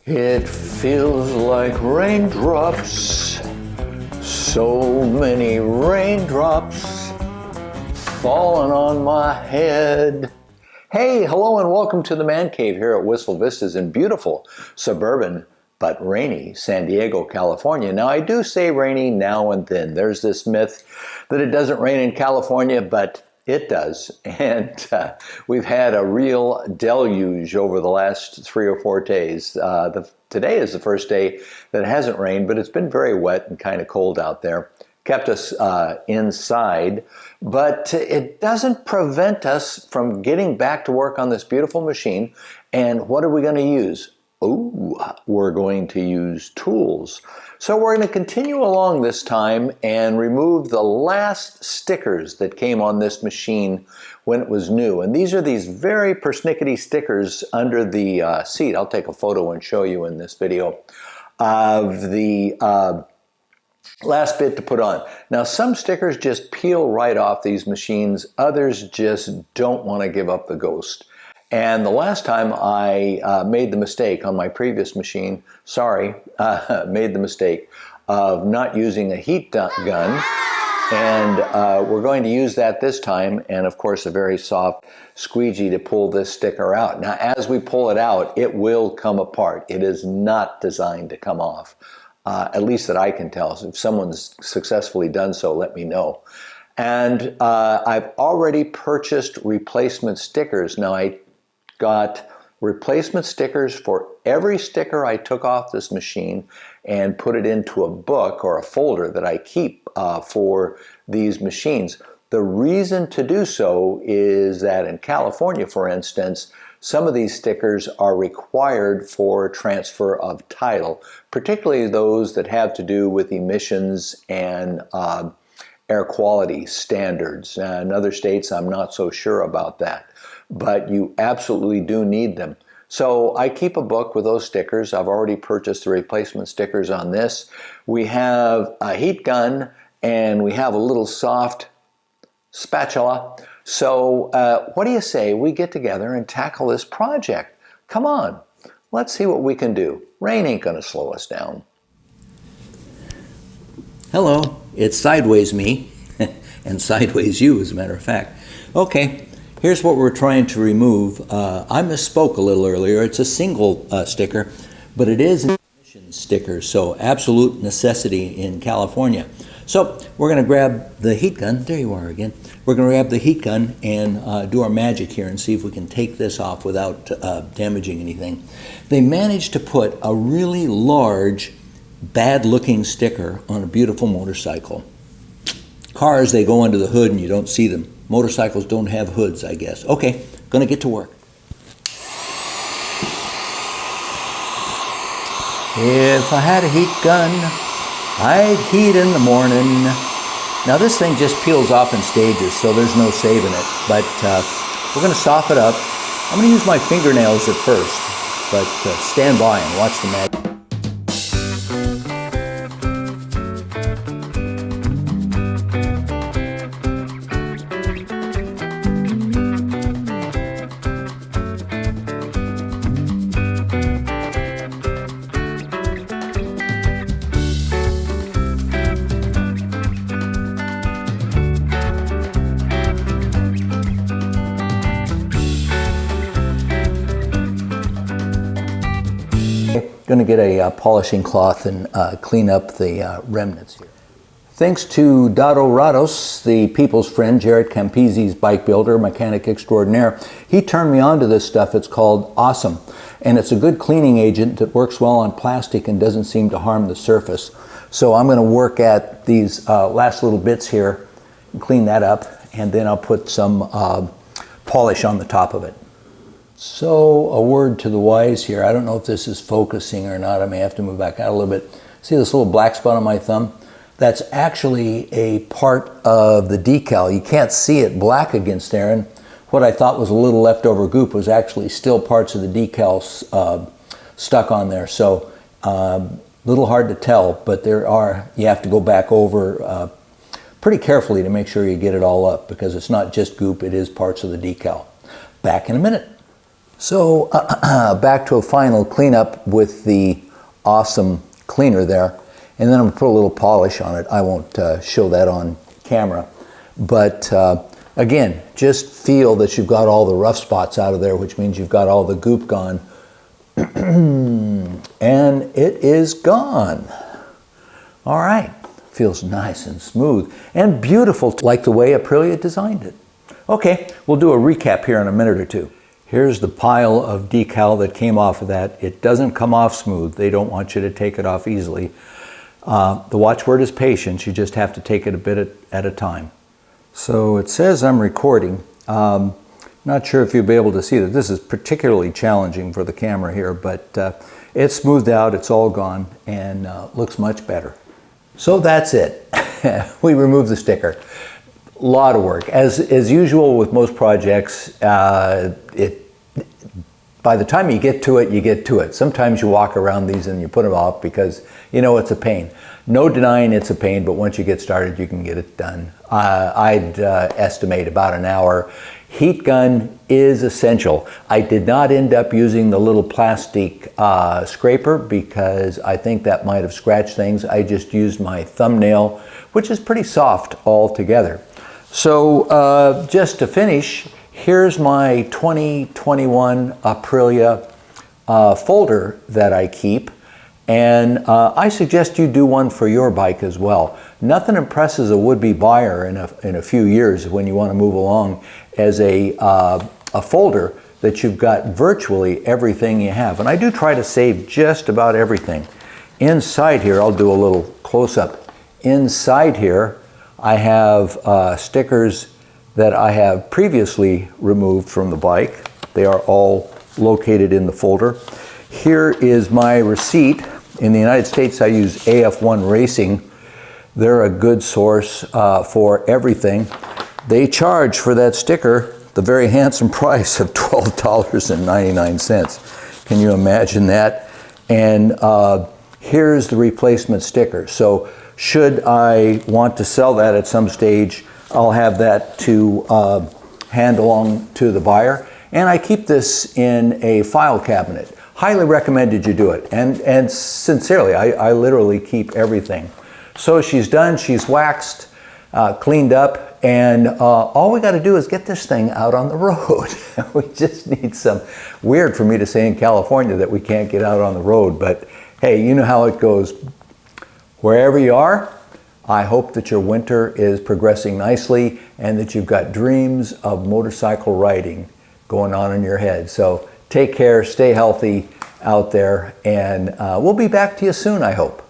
It feels like raindrops, so many raindrops falling on my head. Hey, hello and welcome to the Man Cave here at Wistful Vistas in beautiful suburban but rainy San Diego, California. Now I do say rainy now and then. There's this myth that it doesn't rain in California, but it does, and we've had a real deluge over the last 3 or 4 days. Today is the first day that it hasn't rained, but it's been very wet and kind of cold out there. Kept us inside, but it doesn't prevent us from getting back to work on this beautiful machine. And what are we going to use? Oh, we're going to use tools. So we're going to continue along this time and remove the last stickers that came on this machine when it was new. And these are these very persnickety stickers under the seat. I'll take a photo and show you in this video of the last bit to put on. Now some stickers just peel right off these machines. Others just don't want to give up the ghost. And the last time I made the mistake on my previous machine, made the mistake of not using a heat gun. And we're going to use that this time, and of course a very soft squeegee to pull this sticker out. Now as we pull it out, it will come apart. It is not designed to come off, at least that I can tell. So if someone's successfully done so, let me know. And I've already purchased replacement stickers. Now I got replacement stickers for every sticker I took off this machine and put it into a book or a folder that I keep for these machines. The reason to do so is that in California, for instance, some of these stickers are required for transfer of title, particularly those that have to do with emissions and air quality standards. In other states, I'm not so sure about that, but you absolutely do need them. So I keep a book with those stickers. I've already purchased the replacement stickers on this. We have a heat gun and we have a little soft spatula. So what do you say we get together and tackle this project? Come on, let's see what we can do. Rain ain't gonna slow us down. Hello, it's Sideways me, and Sideways you, as a matter of fact. Okay, here's what we're trying to remove. I misspoke a little earlier. It's a single sticker, but it is an emission sticker, so absolute necessity in California. So we're going to grab the heat gun. There you are again. We're going to grab the heat gun and do our magic here and see if we can take this off without damaging anything. They managed to put a really large, bad-looking sticker on a beautiful motorcycle. Cars, they go under the hood and you don't see them. Motorcycles don't have hoods, I guess. Okay, gonna get to work. If I had a heat gun, I'd heat in the morning. Now this thing just peels off in stages, so there's no saving it. But we're gonna soften it up. I'm gonna use my fingernails at first, but stand by and watch the magic. Going to get a polishing cloth and clean up the remnants here. Thanks to Dado Rados, the people's friend, Jared Campisi's bike builder, mechanic extraordinaire, he turned me on to this stuff. It's called Awesome, and it's a good cleaning agent that works well on plastic and doesn't seem to harm the surface. So I'm going to work at these last little bits here and clean that up, and then I'll put some polish on the top of it. So a word to the wise here. I don't know if this is focusing or not. I may have to move back out a little bit. See this little black spot on my thumb? That's actually a part of the decal. You can't see it black against there. And what I thought was a little leftover goop was actually still parts of the decal stuck on there. So a little hard to tell, but you have to go back over pretty carefully to make sure you get it all up, because it's not just goop, it is parts of the decal. Back in a minute. So back to a final cleanup with the awesome cleaner there. And then I'm gonna put a little polish on it. I won't show that on camera. But again, just feel that you've got all the rough spots out of there, which means you've got all the goop gone. And it is gone. All right, feels nice and smooth and beautiful, like the way Aprilia designed it. Okay, we'll do a recap here in a minute or two. Here's the pile of decal that came off of that. It doesn't come off smooth. They don't want you to take it off easily. The watchword is patience. You just have to take it a bit at a time. So it says I'm recording. Not sure if you'll be able to see that. This is particularly challenging for the camera here, but it's smoothed out, it's all gone, and looks much better. So that's it. We removed the sticker. A lot of work. As usual with most projects, by the time you get to it, you get to it. Sometimes you walk around these and you put them off because you know it's a pain. No denying it's a pain, but once you get started, you can get it done. I'd estimate about an hour. Heat gun is essential. I did not end up using the little plastic scraper because I think that might have scratched things. I just used my thumbnail, which is pretty soft altogether. So just to finish, here's my 2021 Aprilia folder that I keep. And I suggest you do one for your bike as well. Nothing impresses a would-be buyer in a few years when you want to move along as a folder that you've got virtually everything you have. And I do try to save just about everything. Inside here, I'll do a little close-up. Inside here, I have stickers that I have previously removed from the bike. They are all located in the folder. Here is my receipt. In the United States, I use AF1 Racing. They're a good source for everything. They charge for that sticker the very handsome price of $12.99. Can you imagine that? And here's the replacement sticker. So should I want to sell that at some stage, I'll have that to hand along to the buyer. And I keep this in a file cabinet. Highly recommended you do it. And sincerely, I literally keep everything. So she's done, she's waxed, cleaned up, and all we got to do is get this thing out on the road. We just need some, weird for me to say in California that we can't get out on the road, but hey, you know how it goes. Wherever you are, I hope that your winter is progressing nicely and that you've got dreams of motorcycle riding going on in your head. So take care, stay healthy out there, and we'll be back to you soon, I hope.